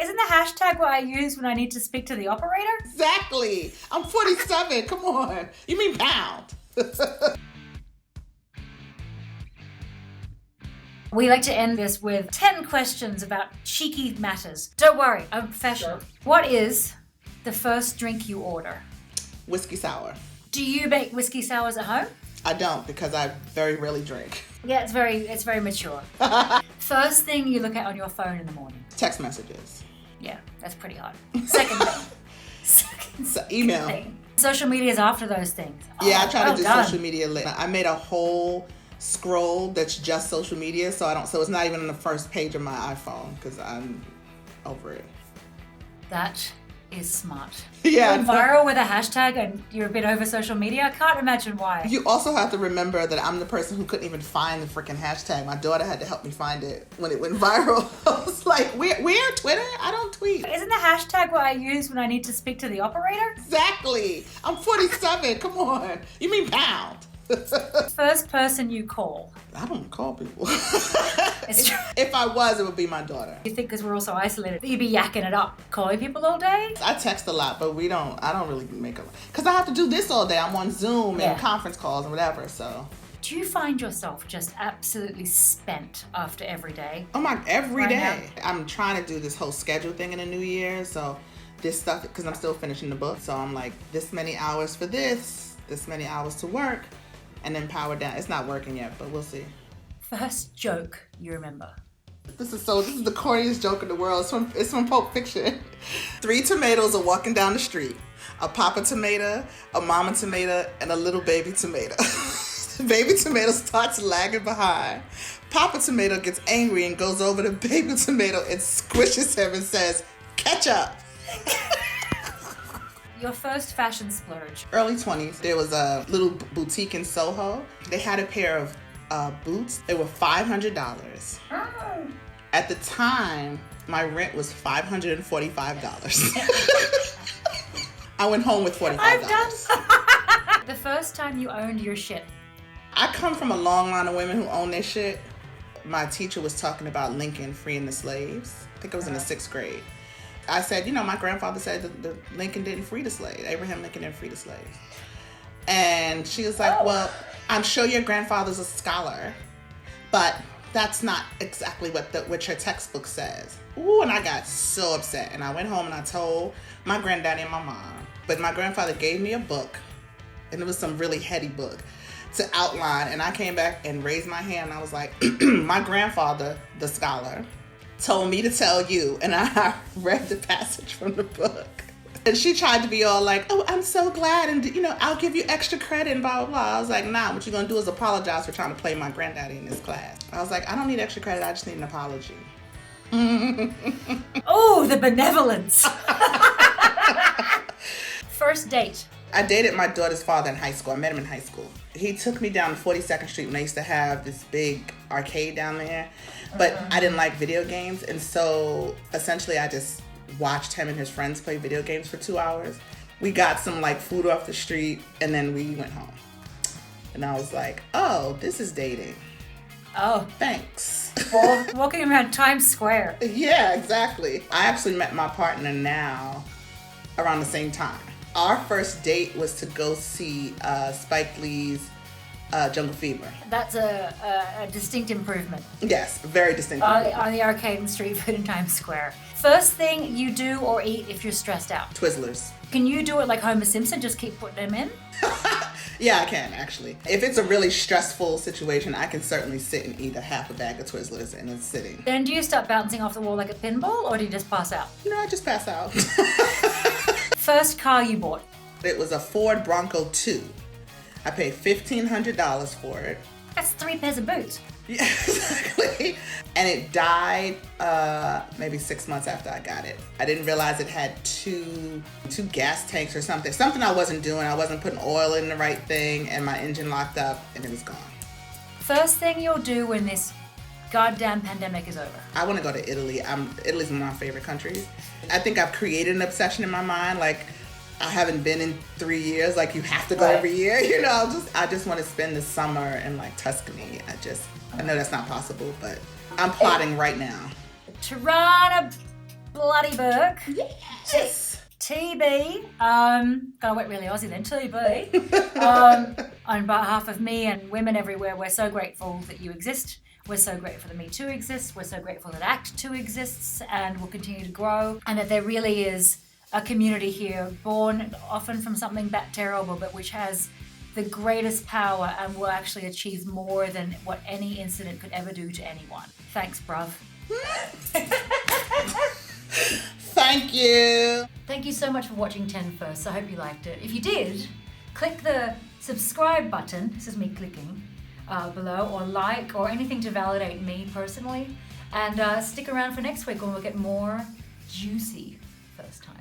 isn't the hashtag what I use when I need to speak to the operator? Exactly. I'm 47. Come on. You mean pound. We like to end this with 10 questions about cheeky matters. Don't worry, I'm professional. Sure. What is the first drink you order? Whiskey sour. Do you make whiskey sours at home? I don't, because I very rarely drink. Yeah, it's very mature. First thing you look at on your phone in the morning? Text messages. Yeah, that's pretty hard. Second thing. Email. Thing. Social media is after those things. Yeah, I try to do done. social media later. I made a whole scroll that's just social media, so it's not even on the first page of my iPhone because I'm over it. That is smart. Yeah. Going viral with a hashtag and you're a bit over social media? I can't imagine why. You also have to remember that I'm the person who couldn't even find the freaking hashtag. My daughter had to help me find it when it went viral. I was like, where Twitter? I don't tweet. Isn't the hashtag what I use when I need to speak to the operator? Exactly. I'm 47. Come on. You mean pound. First person you call? I don't call people. It's true. If I was, it would be my daughter. You think because we're all so isolated, you'd be yakking it up, calling people all day? I text a lot, but I don't really make a lot. Because I have to do this all day. I'm on Zoom and conference calls and whatever, so. Do you find yourself just absolutely spent after every day? Oh my, every Right day. I'm trying to do this whole schedule thing in the new year, so this stuff, because I'm still finishing the book, so I'm like, this many hours for this many hours to work, and then power down. It's not working yet, but we'll see. First joke you remember? This is the corniest joke in the world. It's from Pulp Fiction. 3 tomatoes are walking down the street. A papa tomato, a mama tomato, and a little baby tomato. Baby tomato starts lagging behind. Papa tomato gets angry and goes over to baby tomato and squishes him and says, "Ketchup." Your first fashion splurge? Early 20s, there was a little boutique in Soho. They had a pair of boots. They were $500. Oh. At the time, my rent was $545. I went home with $45. I've done the first time you owned your shit? I come from a long line of women who own their shit. My teacher was talking about Lincoln freeing the slaves. I think it was in the 6th grade. I said, my grandfather said that Lincoln didn't free the slaves. Abraham Lincoln didn't free the slaves. And she was like, well, I'm sure your grandfather's a scholar, but that's not exactly what your textbook says. Ooh, and I got so upset. And I went home and I told my granddaddy and my mom. But my grandfather gave me a book, and it was some really heady book to outline. And I came back and raised my hand. And I was like, my grandfather, the scholar, told me to tell you. And I read the passage from the book. And she tried to be all like, oh, I'm so glad. And, I'll give you extra credit and blah, blah, blah. I was like, nah, what you're going to do is apologize for trying to play my granddaddy in this class. I was like, I don't need extra credit. I just need an apology. Oh, the benevolence. First date? I dated my daughter's father in high school. I met him in high school. He took me down to 42nd Street when I used to have this big arcade down there. But I didn't like video games. And so essentially I just watched him and his friends play video games for 2 hours. We got some food off the street and then we went home. And I was like, oh, this is dating. Oh. Thanks. Walking around Times Square. Yeah, exactly. I actually met my partner now around the same time. Our first date was to go see Spike Lee's Jungle Fever. That's a distinct improvement. Yes, very distinct. On the arcade and street food in Times Square. First thing you do or eat if you're stressed out? Twizzlers. Can you do it like Homer Simpson, just keep putting them in? Yeah, I can actually. If it's a really stressful situation, I can certainly sit and eat a half a bag of Twizzlers in a sitting. Then do you start bouncing off the wall like a pinball, or do you just pass out? No, I just pass out. First car you bought? It was a Ford Bronco 2. I paid $1,500 for it. That's 3 pairs of boots. Yeah, exactly. And it died maybe 6 months after I got it. I didn't realize it had two gas tanks or something. Something I wasn't doing. I wasn't putting oil in the right thing, and my engine locked up, and it was gone. First thing you'll do when this goddamn pandemic is over? I want to go to Italy. Italy's one of my favorite countries. I think I've created an obsession in my mind. I haven't been in 3 years. You have to go every year. I just want to spend the summer in Tuscany. I know that's not possible, but I'm plotting right now. Tarana Bloody Burke. Yes. TB, I went really Aussie then, TB. On behalf of me and women everywhere, we're so grateful that you exist. We're so grateful that Me Too exists. We're so grateful that Act 2 exists and will continue to grow. And that there really is a community here born often from something that terrible, but which has the greatest power and will actually achieve more than what any incident could ever do to anyone. Thanks, bruv. Thank you. Thank you so much for watching 10 Firsts. I hope you liked it. If you did, click the subscribe button, this is me clicking, below, or like, or anything to validate me personally. And stick around for next week when we'll get more juicy first time.